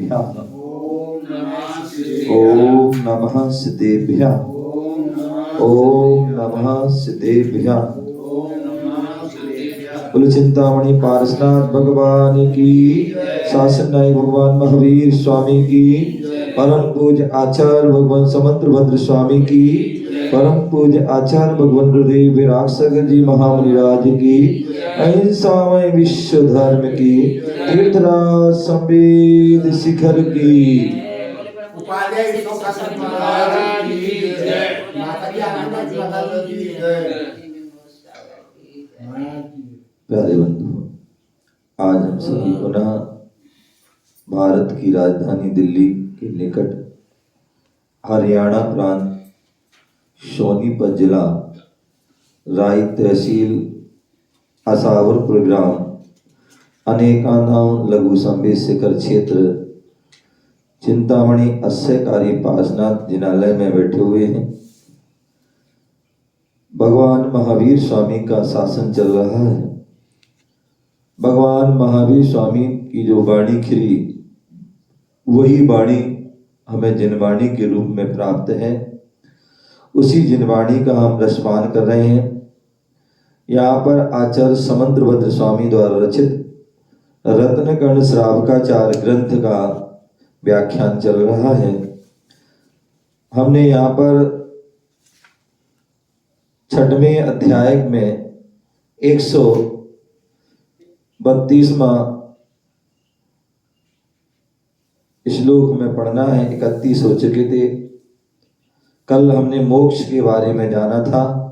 सिद्धेभ्यः। ओम नमः सिद्धेभ्यः। ओम नमः सिद्धेभ्यः। बोलो चिंतामणि पारसनाथ भगवान की, शासन नायक भगवान महावीर स्वामी की, परम पूज्य आचार्य भगवान समंत्र भद्र स्वामी की, परम पूज्य आचार्य भगवान गुरुदेव विराग सागर जी महामुनिराज की, अहिंसामय विश्व धर्म की, तीर्थराज संवेद शिखर की। प्यारे बंधु, आज हम सभी पुनः भारत की राजधानी दिल्ली के निकट हरियाणा प्रांत सोनीपत जिला राई तहसील आसावरपुर ग्राम अनेकानाम लघु संवेद शिखर क्षेत्र चिंतामणि अस्यकारी पासनाथ जिनालय में बैठे हुए हैं। भगवान महावीर स्वामी का शासन चल रहा है। भगवान महावीर स्वामी की जो वाणी खिली वही वाणी हमें जिनवाणी के रूप में प्राप्त है। उसी जिनवाणी का हम रसपान कर रहे हैं। यहाँ पर आचार्य समंत्रभद्र स्वामी द्वारा रचित रत्नकर्ण श्रावकाचार्य ग्रंथ का व्याख्यान चल रहा है। हमने यहाँ पर 6वें अध्याय में 132वां श्लोक में पढ़ना है। 31 हो चुके थे। कल हमने मोक्ष के बारे में जाना था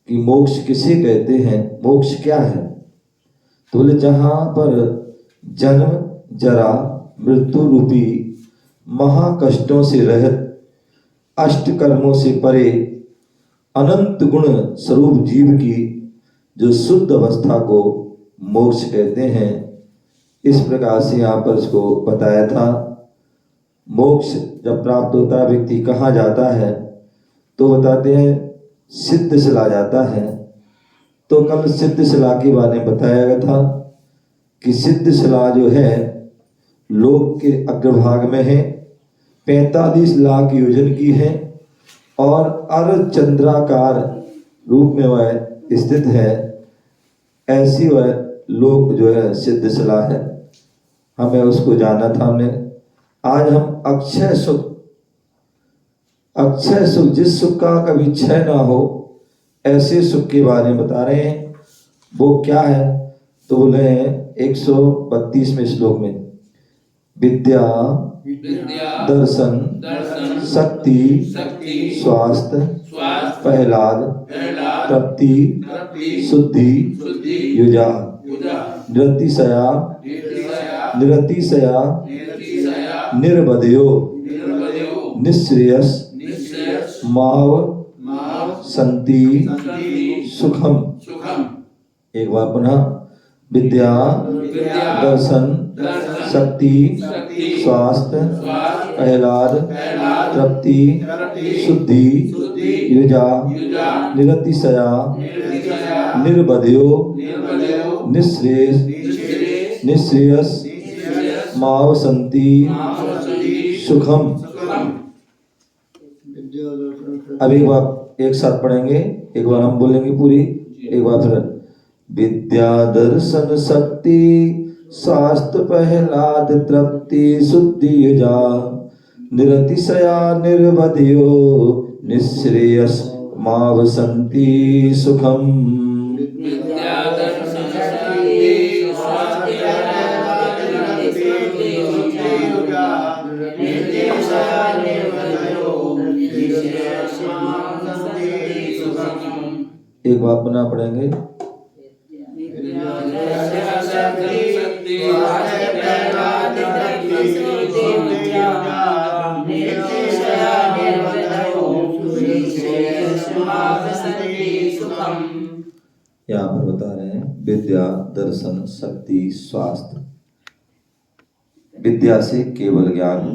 कि मोक्ष किसे कहते हैं, मोक्ष क्या है। तो बोले जहां पर जन्म जरा मृत्यु रूपी महाकष्टों से रहित अष्ट कर्मों से परे अनंत गुण स्वरूप जीव की जो शुद्ध अवस्था को मोक्ष कहते हैं। इस प्रकार से यहाँ पर इसको बताया था। मोक्ष जब प्राप्त होता है व्यक्ति कहाँ जाता है तो बताते हैं सिद्ध शिला जाता है। तो कल सिद्ध शिला के बारे में बताया गया था कि सिद्ध शिला जो है लोक के अग्रभाग में है, 45 लाख योजन की है और अर्धचंद्राकार रूप में वह स्थित है। ऐसी वह लोक जो है सिद्ध शिला है। हमें उसको जाना था हमने। आज हम अक्षय सुख जिस सुख का कभी क्षय ना हो ऐसे सुख के बारे में बता रहे हैं। वो क्या है तो बोले हैं 132वें श्लोक में विद्या दर्शन शक्ति स्वास्थ्य प्रहलाद तृप्ति शुद्धि युजा निरतिशया निर्वदयो निःश्रेयस माव संति सुखम। एक बार पुनः विद्या दर्शन शक्ति स्वास्थ्य प्रहलाद तृप्ति शुद्धि युजा निरतिशया निर्वदयो निःश्रेयस माव संति सुखम। अब एक बार एक साथ पढ़ेंगे। एक बार हम बोलेंगे पूरी, एक बार फिर विद्या दर्शन शक्ति स्वास्थ्य प्रहलाद तृप्ति शुद्धि युजा निरतिशया निर्वदयो निःश्रेयस माव संति सुखम। एक बार पुनः पढ़ेंगे। यहाँ पर बता रहे हैं विद्या दर्शन शक्ति स्वास्थ्य। विद्या से केवल ज्ञान,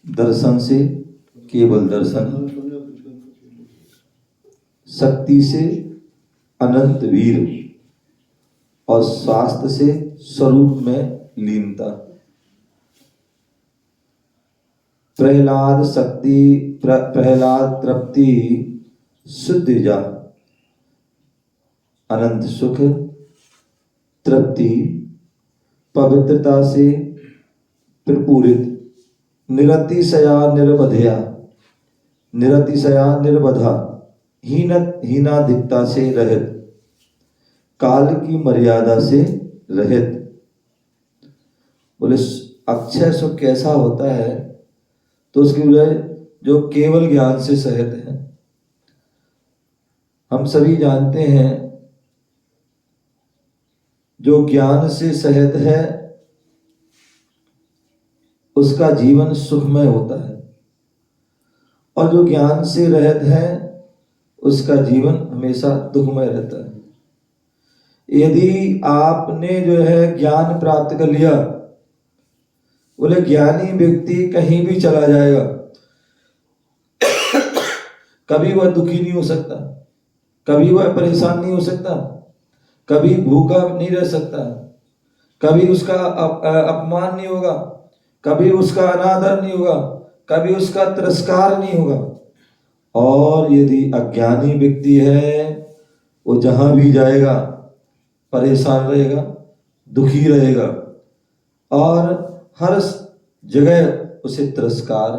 दर्शन से केवल दर्शन, शक्ति से अनंत वीर और स्वास्थ्य से स्वरूप में लीनता। प्रहलाद शक्ति प्रहलाद तृप्ति शुद्ध जा, अनंत सुख, तृप्ति, पवित्रता से प्रपूरित, निरतिशया निर्बधया, निरतिशया निर्बधा, हीनाधिकता से रहित, काल की मर्यादा से रहित। बोले अक्षय सुख कैसा होता है, तो उसके बजाय जो केवल ज्ञान से सहित है। हम सभी जानते हैं जो ज्ञान से सहित है उसका जीवन सुखमय होता है, और जो ज्ञान से रहित है उसका जीवन हमेशा दुखमय रहता है। यदि आपने जो है ज्ञान प्राप्त कर लिया, बोले ज्ञानी व्यक्ति कहीं भी चला जाएगा, कभी वह दुखी नहीं हो सकता, कभी वह परेशान नहीं हो सकता, कभी भूखा नहीं रह सकता, कभी उसका अपमान नहीं होगा, कभी उसका अनादर नहीं होगा, कभी उसका तिरस्कार नहीं होगा। और यदि अज्ञानी व्यक्ति है, वो जहां भी जाएगा परेशान रहेगा, दुखी रहेगा, और हर जगह उसे तिरस्कार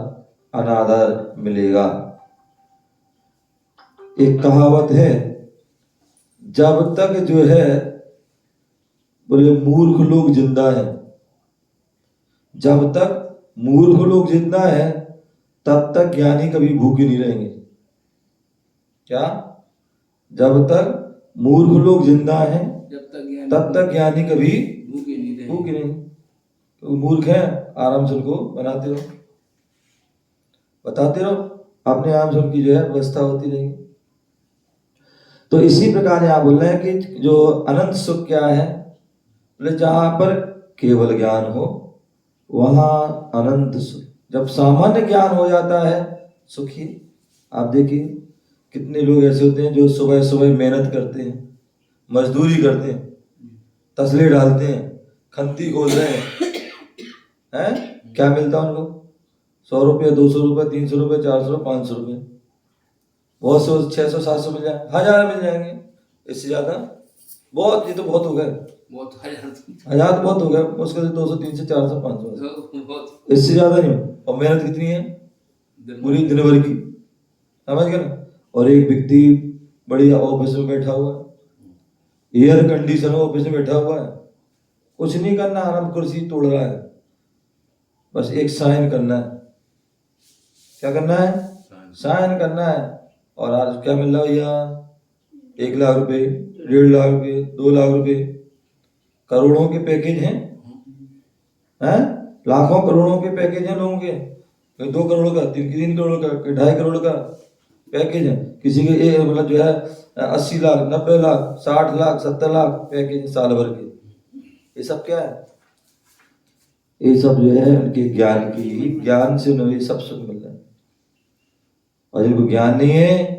अनादर मिलेगा। एक कहावत है, जब तक जो है बोले मूर्ख लोग जिंदा हैं, जब तक मूर्ख लोग जिंदा हैं तब तक ज्ञानी कभी भूखे नहीं रहेंगे। क्या? जब तक मूर्ख लोग जिंदा हैं तब तक ज्ञानी कभी भूखे नहीं। तो मूर्ख है, आराम से उनको बनाते रहो, बताते रहो, अपने आप से उनकी जो है व्यवस्था होती रहेगी। तो इसी प्रकार यहाँ बोल रहे हैं कि जो अनंत सुख क्या है, बोले जहां पर केवल ज्ञान हो वहां अनंत सुख। जब सामान्य ज्ञान हो जाता है सुखी। आप देखिए कितने लोग ऐसे होते हैं जो सुबह सुबह मेहनत करते हैं, मजदूरी करते हैं, तसले डालते हैं, खंती खोल रहे हैं, क्या मिलता है उनको? 100 रुपये, 200 रुपये, 300 रुपये, 400 रुपये, 500 रुपये, बहुत से 600 700 मिल जाए, 1000 मिल जाएंगे। इससे ज्यादा बहुत, ये तो बहुत हो गए, बहुत, 1000 बहुत हो गए, मुश्किल से 200 300 400 500, इससे ज्यादा नहीं। और मेहनत कितनी है पूरी दिन भर की, समझ गए ना। और एक व्यक्ति बढ़िया ऑफिस में बैठा हुआ है, एयर कंडीशन ऑफिस में बैठा हुआ है, कुछ नहीं करना, आराम कुर्सी तोड़ रहा है, बस एक साइन करना है। क्या करना है? साइन करना है। और आज क्या मिल रहा है भैया? 1 लाख रुपए, 1.5 लाख रुपए, 2 लाख रुपए, करोड़ों के पैकेज हैं, लाखों करोड़ों के पैकेज हैं लोगों के। 2 करोड़ का, 3 करोड़ का, 2.5 करोड़ का पैकेज है। किसी के मतलब जो है 80 लाख, 90 लाख, 60 लाख, 70 लाख पैकेज साल भर के। ये सब क्या है? ये सब जो है उनके ज्ञान की, ज्ञान से उन्हें सब सुख मिल रहा है। और जिनको ज्ञान नहीं है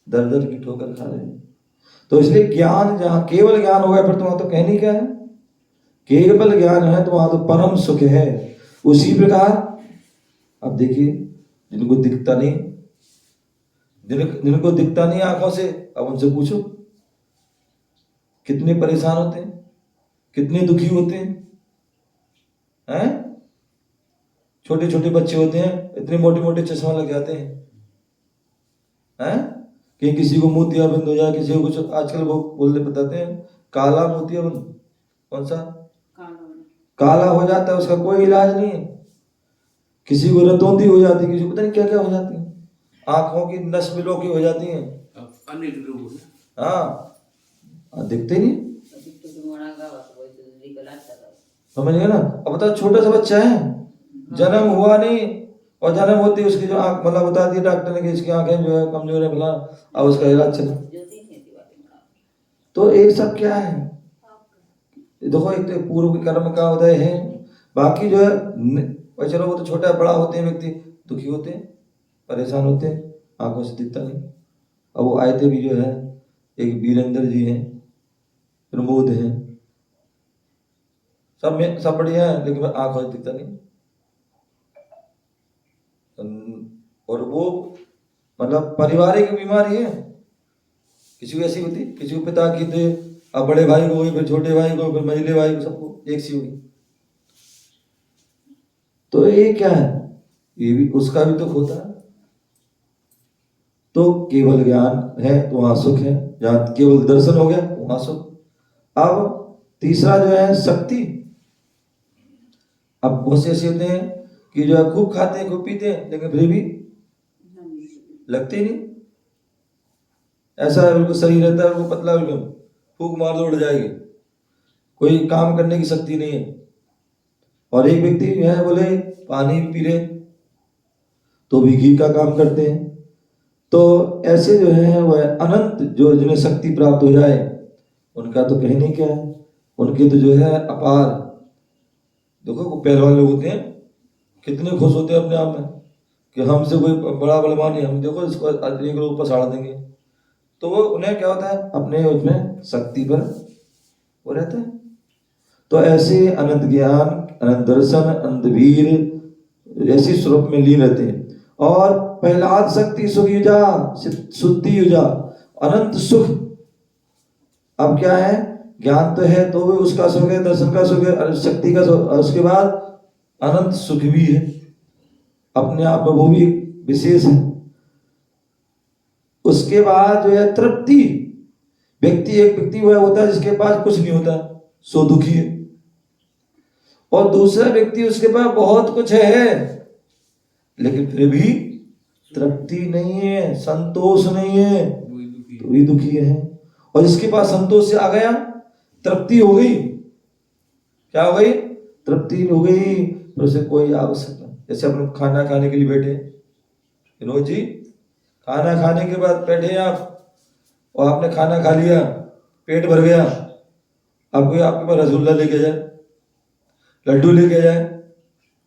दर दर की ठोकर खा रहे हैं। तो इसलिए ज्ञान, जहां केवल ज्ञान होगा फिर तो वहां तो कहनी क्या है, केवल ज्ञान है तो वहां तो परम सुख है। उसी प्रकार अब देखिए जिनको दिखता नहीं, जिनको दिखता नहीं आंखों से, अब उनसे पूछो कितने परेशान होते हैं, कितने दुखी होते हैं, छोटे छोटे बच्चे होते हैं, इतने मोटे मोटे चश्मा लग जाते हैं, कि किसी को मोतियाबिंद हो जाए, किसी को कुछ, आजकल वो बोलते बताते हैं काला मोतियाबिंद, कौन सा काला हो जाता है, उसका कोई इलाज नहीं है। किसी को रतौंधी हो जाती है, किसी को पता नहीं क्या क्या हो जाती है, आंखों की नस मिलों की हो जाती है। हाँ, दिखते नहीं, समझ गए ना। अब बताओ छोटा सा बच्चा है, जन्म हुआ नहीं, और जन्म होती उसकी जो आंख मतलब बता दी डॉक्टर ने कि इसकी आंखें जो है कमजोर है, भला अब उसका इलाज चला। तो ये सब क्या है? देखो एक तो पूर्व कर्म का उदय है, बाकी जो है चलो वो तो छोटा बड़ा होते हैं, व्यक्ति दुखी होते हैं, परेशान होते हैं, आंखों से दिखता नहीं। अब वो आए थे भी जो है, एक वीरेंद्र जी हैं, प्रमोद हैं, सब बढ़िया है, लेकिन आंखों से दिखता नहीं। और वो मतलब पारिवारिक बीमारी है। किसी को ऐसी होती, किसी को पिता की थे, अब बड़े भाई को हुई, फिर छोटे भाई को, फिर मझले भाई को, सबको एक सी होगी। तो ये क्या है, ये भी उसका भी दुख होता है। तो केवल ज्ञान है तो वहां सुख है, जहां केवल दर्शन हो गया वहां सुख। अब तीसरा जो है शक्ति। अब बहुत से ऐसे होते हैं कि जो है खूब खाते हैं, खूब पीते हैं, लेकिन फिर भी लगते ही नहीं। ऐसा बिल्कुल सही रहता है, बिल्कुल पतला, बिल्कुल फूक मार दो उड़ जाएगी, कोई काम करने की शक्ति नहीं है। और एक व्यक्ति जो है बोले पानी भी पी रहे तो भी घी का काम करते हैं। तो ऐसे जो है वह अनंत जो जिन्हें शक्ति प्राप्त हो जाए उनका तो कहने क्या है, उनके तो जो है अपार। देखो पहलवान लोग होते हैं, कितने खुश होते हैं अपने आप में कि हमसे कोई बड़ा बलवान है, हम देखो इसको एक लोग पछाड़ देंगे। तो वो उन्हें क्या होता है, अपने उसमें शक्ति पर वो रहते हैं। तो ऐसे अनंत ज्ञान, अनंत दर्शन, अनंत वीर ऐसी स्वरूप में लीन रहते हैं। और प्रहलाद शक्ति सुख युजा, शुद्धि युजा, अनंत सुख। अब क्या है, ज्ञान तो है तो भी उसका सुख है, दर्शन का सुख है, शक्ति का सुख, उसके बाद अनंत सुख भी है, अपने आप में वो भी विशेष है। उसके बाद जो है तृप्ति। एक व्यक्ति वह होता है जिसके पास कुछ नहीं होता, सो दुखी है। और दूसरा व्यक्ति उसके पास बहुत कुछ है लेकिन फिर भी तृप्ति नहीं है, संतोष नहीं है, तो भी दुखी है। और जिसके पास संतोष से आ गया, तृप्ति हो गई, क्या हो गई, तृप्ति हो गई, तो उसे कोई आवश्यकता। जैसे अपने खाना खाने के लिए बैठे विनोद जी, खाना खाने के बाद बैठे आप और आपने खाना खा लिया, पेट भर गया, अब कोई आपके पास रसगुल्ला लेके जाए, लड्डू लेके जाए,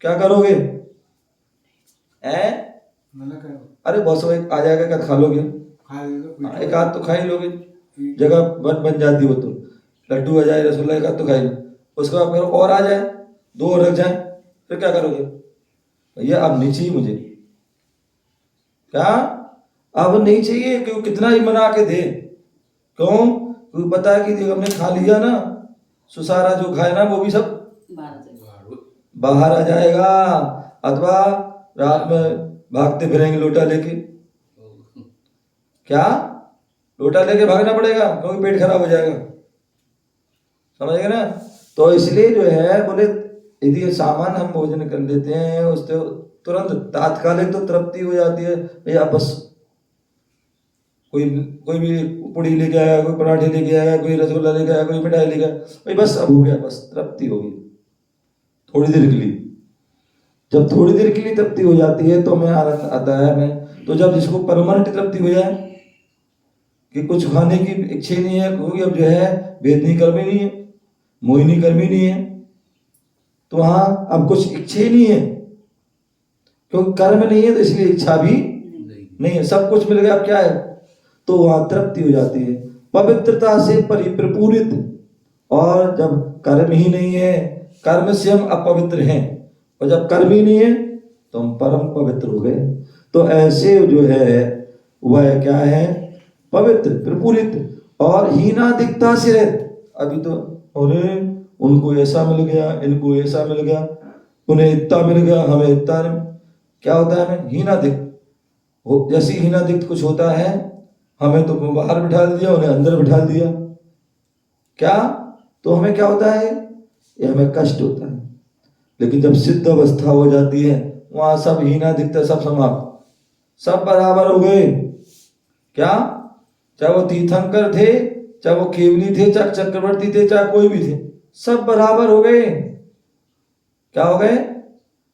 क्या करोगे? अरे बहुत समय आ जाएगा, क्या खा लोगे? एक आध तो खा ही लोगे, जगह बन जाती हो तो लड्डू आ जाए, रसगुल्ला एक आध तो खाई, उसके बाद फिर और आ जाए, दो और रख जाए, फिर क्या करोगे? भैया अब नहीं चाहिए मुझे, क्या अब नहीं चाहिए, क्यों कितना ही मना के दे, क्यों? क्योंकि पता है कि हमने खा लिया ना, सुसारा जो खाए ना वो भी सब बाहर आ जाएगा, अथवा रात में भागते फिरेंगे लोटा लेके। क्या लोटा लेके भागना पड़ेगा क्योंकि पेट खराब हो जाएगा, समझ गए ना? तो इसलिए जो है बोले यदि सामान हम भोजन कर लेते हैं उससे तुरंत तात्कालिक तो तृप्ति हो जाती है। भैया बस कोई भी पूड़ी लेके आया, कोई पराठे लेके आया, कोई रसगुल्ला लेके आया, कोई मिठाई लेके आया, भाई बस अब हो गया, बस तृप्ति होगी थोड़ी देर के लिए। जब थोड़ी देर के लिए तृप्ति हो जाती है तो मैं आनंद आता है मैं। तो जब जिसको परमानेंट तृप्ति हो जाए कि कुछ खाने की इच्छा नहीं है, क्योंकि अब जो है वेदनी कर्म ही नहीं है, मोहिनी कर्म ही नहीं है, तो वहां अब कुछ इच्छा ही नहीं है, क्योंकि कर्म नहीं है तो इसलिए इच्छा भी नहीं है, सब कुछ मिल गया, अब क्या है? तो वहां तृप्ति हो जाती है, पवित्रता से परिपूरित। और जब कर्म ही नहीं है, कर्म से हम अपवित्र हैं, और जब कर्म ही नहीं है तो हम परम पवित्र हो गए। तो ऐसे जो है वह क्या है, पवित्र, प्रपूरित और हीनादिकता से रहे। अभी तो अरे उनको ऐसा मिल गया, इनको ऐसा मिल गया, उन्हें इतना मिल गया, हमें इतना नहीं। क्या होता है हमें हीनादिक, जैसी हीनादिक कुछ होता है, हमें तो बाहर बिठा दिया, उन्हें अंदर बिठा दिया, क्या? तो हमें क्या होता है, ये हमें कष्ट होता है। लेकिन जब सिद्ध अवस्था हो जाती है वहां सब हीनादिकता सब समाप्त, सब बराबर हो गए। क्या? चाहे वो तीर्थंकर थे, चाहे वो केवली थे, चाहे चक्रवर्ती थे, चाहे कोई भी थे, सब बराबर हो गए। क्या हो गए?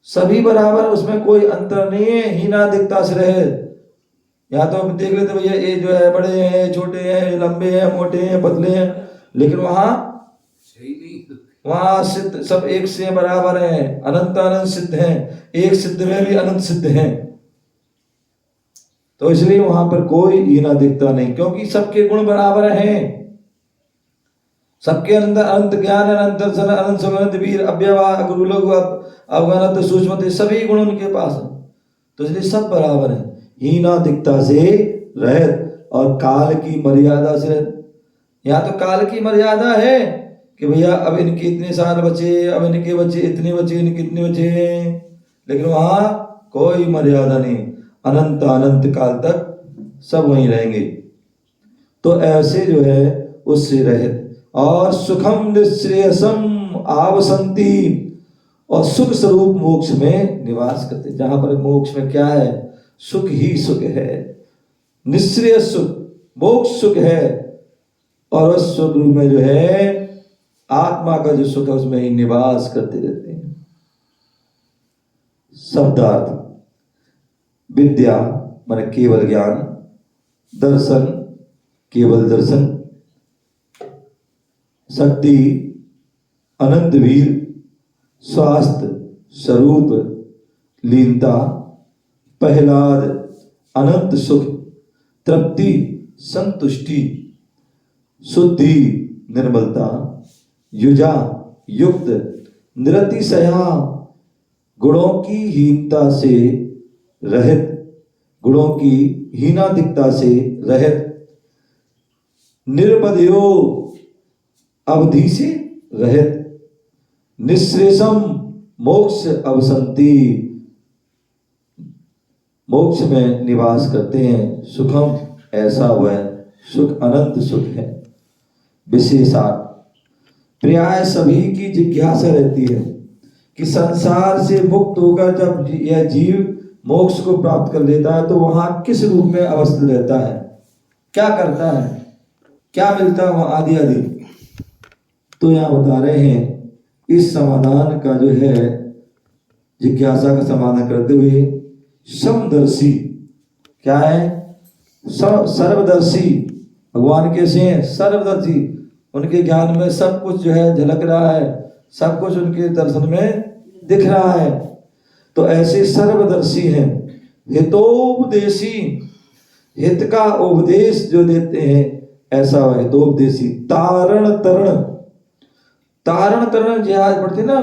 सभी बराबर, उसमें कोई अंतर नहीं है, हीनादिकता से रहे। यहाँ तो हम देख लेते भैया ये जो है बड़े हैं, छोटे हैं, लंबे हैं, मोटे हैं, पतले हैं, लेकिन वहां सिद्ध सब एक से बराबर हैं, अनंत अनंत सिद्ध हैं, एक सिद्ध में भी अनंत सिद्ध हैं। तो इसलिए वहां पर कोई हीनादिकता नहीं, क्योंकि सबके गुण बराबर हैं, सबके अंदर अनंत ज्ञान, अनंत दर्शन, अनंत सुख, अनंत वीर, अव्यवहार, गुरु लघु अवगणत सूक्ष्म, सभी गुण उनके पास है। तो इसलिए सब बराबर है, हीनादिकता से रहित और काल की मर्यादा से रहित। यहाँ तो काल की मर्यादा है कि भैया अब इनके इतने साल बचे, अब इनके बच्चे इतने बचे, इनके इतने बचे, लेकिन वहां कोई मर्यादा नहीं, अनंत अनंत काल तक सब वहीं रहेंगे। तो ऐसे जो है उससे रहित और सुखम निःश्रेयसम आवसंति, और सुख स्वरूप मोक्ष में निवास करते। जहां पर मोक्ष में क्या है, सुख ही सुख है, निःश्रेय सुख, मोक्ष सुख है, और उस सुख रूप में जो है आत्मा का जो सुख है उसमें ही निवास करते रहते हैं। शब्दार्थ, विद्या माने केवल ज्ञान, दर्शन केवल दर्शन, शक्ति अनंत वीर, स्वास्थ्य स्वरूप लीनता, प्रहलाद अनंत सुख, तृप्ति संतुष्टि, शुद्धि निर्मलता, युजा युक्त, निरतिशया गुणों की हीनता से रहित, गुणों की हीनादिकता से रहित, निर्बध्यो अवधि से रहित, निःश्रेषम मोक्ष अवसंति, मोक्ष में निवास करते हैं। सुखम ऐसा वह सुख अनंत सुख है। विशेषार्थ, प्राय सभी की जिज्ञासा रहती है कि संसार से मुक्त होकर जब यह जीव मोक्ष को प्राप्त कर लेता है तो वहां किस रूप में अवस्थित रहता है, क्या करता है, क्या मिलता है वहां आदि आदि। तो यहाँ बता रहे हैं इस समाधान का जो है जिज्ञासा का समाधान करते हुए, समदर्शी क्या है, सर्वदर्शी, भगवान कैसे हैं, सर्वदर्शी, उनके ज्ञान में सब कुछ जो है झलक रहा है, सब कुछ उनके दर्शन में दिख रहा है। तो ऐसे सर्वदर्शी हैं। हितोपदेशी, हित का उपदेश जो देते हैं ऐसा हितोपदेशी। तारण तरण, तारण तरण जिहाज पढ़ते ना,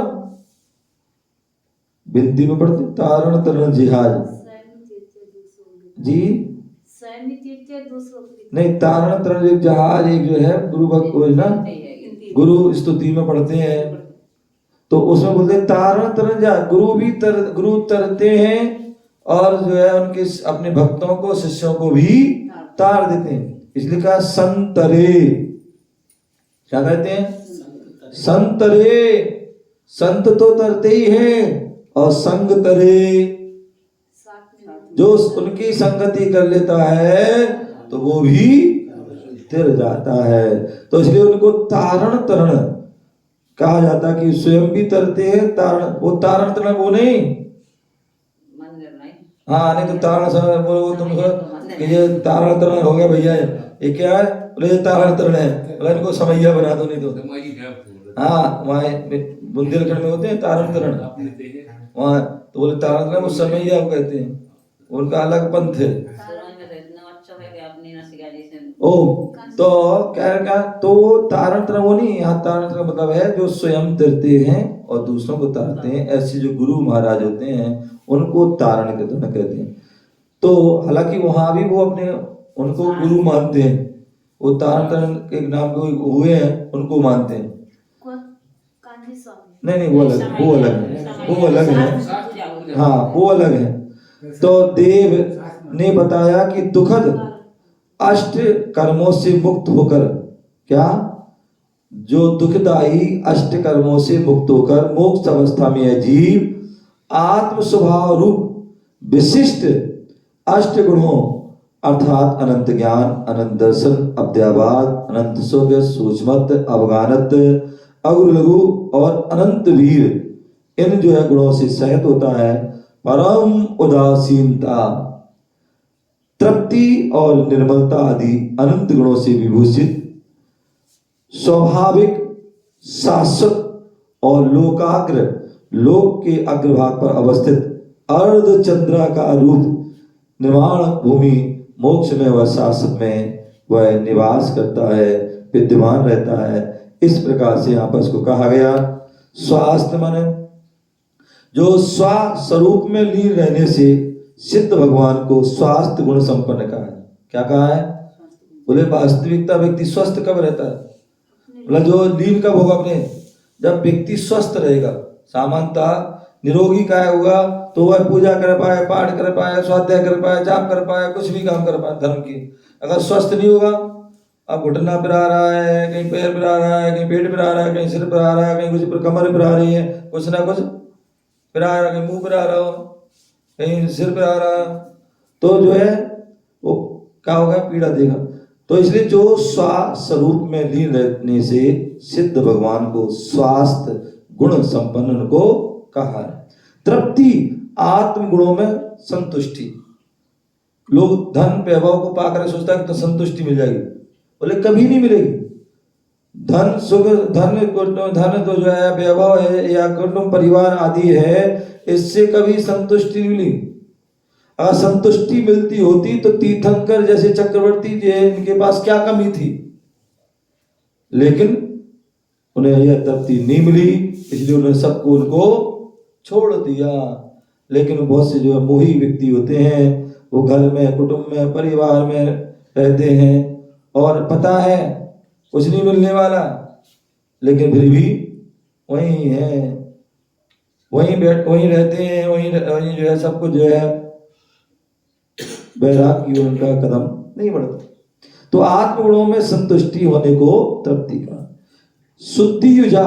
बिनती में पढ़ते तारण तरण जिहाज जी, नहीं तारण तरण एक जहाज, एक जो है गुरु भक्त को ना गुरु स्तुति में पढ़ते हैं, तो उसमें बोलते तारण तरण जहाज, गुरु तरते हैं और जो है उनके अपने भक्तों को शिष्यों को भी तार देते हैं। इसलिए कहा संतरे, क्या कहते हैं, संतरे, संत तो तरते ही हैं, और संग तरे, जो उनकी संगति कर लेता है तो वो भी तिर जाता है। तो इसलिए उनको तारण तरण कहा जाता है कि स्वयं भी तरते हैं। तारण, वो तारण तरण वो नहीं, हाँ नहीं तो तारण वो तुम कि ये तारण तरण हो गया भैया, ये क्या है, बोले ये तारण तरण है, बोले इनको समैया बना दो नहीं तो। हाँ वहाँ बुंदेलखंड में होते हैं तारण तरण, वहाँ तो बोले तारण तरण वो समैया को कहते हैं, उनका अलग पंथ है। ओ तो क्या तो तारण तरण वो नहीं, यहाँ तारण तरण मतलब है जो स्वयं तरते हैं और दूसरों को तारते हैं। ऐसे जो गुरु महाराज होते हैं उनको तारण कहते हैं। तो हालांकि वहां भी वो अपने उनको गुरु मानते हैं, वो तारण तरण के नाम पे हुए हैं उनको मानते हैं। नहीं वो अलग है, वो अलग है, हाँ वो अलग है। तो देव ने बताया कि दुखद अष्ट कर्मों से मुक्त होकर, क्या, जो दुखदाई अष्ट कर्मों से मुक्त होकर मोक्ष अवस्था में है जीव आत्म स्वभाव रूप विशिष्ट अष्ट गुणों अर्थात अनंत ज्ञान, अनंत दर्शन, अव्ययवाद, अनंत सुख, सूक्ष्मत, अवगानत, अगुरु लघु और अनंत वीर, इन जो है गुणों से सहित होता है। परम उदासीनता, तृप्ति और निर्मलता आदि अनंत गुणों से विभूषित, स्वाभाविक, शाश्वत और लोकाग्र, लोक के अग्रभाग पर अवस्थित अर्ध चंद्राकार रूप निर्वाण भूमि मोक्ष में वह शाश्वत में वह निवास करता है, विद्यमान रहता है। इस प्रकार से यहाँ पर इसको कहा गया। स्वास्थ्य मन जो स्व स्वरूप में लीन रहने से सिद्ध भगवान को स्वास्थ्य गुण संपन्न कहा है। क्या कहा है? बोले वास्तविकता व्यक्ति स्वस्थ कब रहता है? बोला जो लीन कब होगा अपने, जब व्यक्ति स्वस्थ रहेगा। सामान्यतः निरोगी क्या होगा तो वह पूजा कर पाए, पाठ कर पाए, स्वाध्याय कर पाए, जाप कर पाए, कुछ भी काम कर पाए धर्म की। अगर स्वस्थ नहीं होगा, अब घुटना पिरा रहा है, कहीं पैर पिरा रहा है, कहीं पेट पिरा रहा है, कहीं सिर पिरा रहा है, कहीं कुछ कमर पिरा रही है, कुछ ना कुछ पिरा रहा है, कहीं मुंह पिरा रहा हो, कहीं सिर पिरा रहा, तो जो है वो क्या होगा? पीड़ा देगा। तो इसलिए जो स्वरूप में लीन रहने से सिद्ध भगवान को स्वास्थ्य गुण संपन्न को कहा है। तृप्ति आत्म गुणों में संतुष्टि। लोग धन वैभव को पाकर सोचता है कि तो संतुष्टि मिल जाएगी। बोले कभी नहीं मिलेगी। धन सुख, धन तो जो है वैभव है या कुटुंब परिवार आदि है, इससे कभी संतुष्टि नहीं मिली। अगर संतुष्टि मिलती होती तो तीर्थंकर जैसे चक्रवर्ती जी इनके पास क्या कमी थी, लेकिन उन्हें यह तृप्ति नहीं मिली, इसलिए उन्होंने सबको उनको छोड़ दिया। लेकिन बहुत से जो है मोही व्यक्ति होते हैं, वो घर में, कुटुंब में, परिवार में रहते हैं और पता है कुछ नहीं मिलने वाला, लेकिन फिर भी वहीं है, वहीं रहते हैं, वहीं जो है सब कुछ जो है वैराग्य उनका कदम नहीं बढ़ता। तो आत्मगुणों में संतुष्टि होने को तृप्ति का। शुद्धि युजा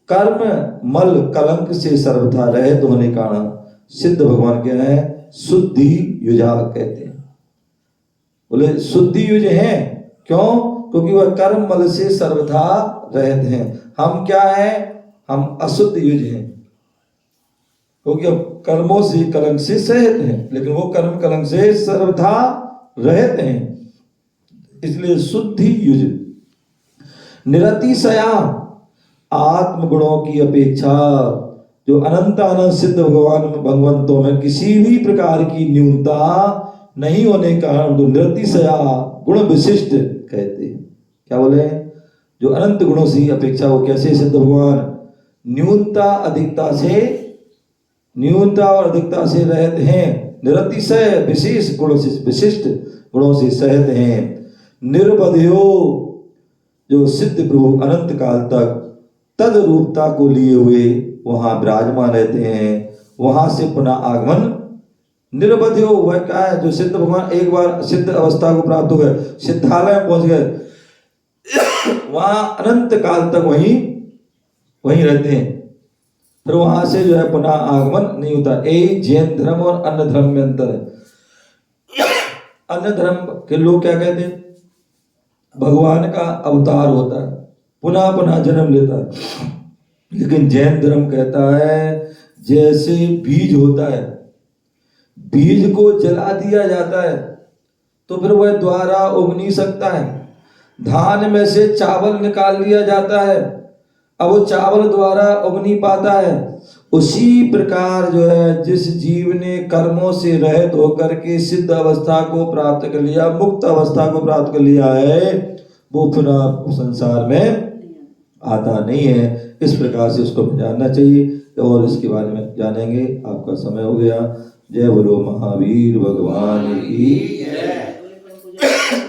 कर्म मल कलंक से सर्वथा रहित होने का सिद्ध भगवान क्या है? शुद्धि युजा कहते हैं। बोले शुद्धि युज है क्यों? क्योंकि वह कर्म मल से सर्वथा रहित हैं। हम क्या है? हम अशुद्ध युज हैं, क्योंकि अब कर्मों से कलंक से सहित हैं, लेकिन वो कर्म कलंक से सर्वथा रहित हैं, इसलिए शुद्धि युज। निरतिशया आत्म गुणों की अपेक्षा जो अनंत अनंत सिद्ध भगवंतों में किसी भी प्रकार की न्यूनता नहीं होने का उनको निरतिशया गुण विशिष्ट कहते हैं। क्या बोले? जो अनंत गुणों से अपेक्षा वो कैसे सिद्ध भगवान? न्यूनता और अधिकता से रहित हैं, निरतिशय विशेष गुणों से, विशिष्ट गुणों से सहित हैं। निर्बध्यो जो सिद्ध प्रभु अनंत काल तक तद रूपता को लिए हुए वहां विराजमान रहते हैं, वहां से पुनः आगमन निर्बध्यो। वह क्या है? जो सिद्ध भगवान एक बार सिद्ध अवस्था को प्राप्त हो गए, सिद्धालय में पहुंच गए, वहां अनंत काल तक वहीं रहते हैं, फिर वहां से जो है पुनः आगमन नहीं होता। यही जैन धर्म और अन्य धर्म में अंतर है। अन्य धर्म के लोग क्या कहते हैं? भगवान का अवतार होता है, पुनः पुनः जन्म लेता है। लेकिन जैन धर्म कहता है जैसे बीज होता है, बीज को जला दिया जाता है तो फिर वह दोबारा उग नहीं सकता है। धान में से चावल निकाल लिया जाता है, अब वो चावल द्वारा उग नहीं पाता है। उसी प्रकार जो है जिस जीव ने कर्मों से रहित होकर के सिद्ध अवस्था को प्राप्त कर लिया, मुक्त अवस्था को प्राप्त कर लिया है, वो पुनः संसार में आता नहीं है। इस प्रकार से उसको जानना चाहिए और इसके बारे में जानेंगे। आपका समय हो गया। जय बोलो महावीर भगवान की।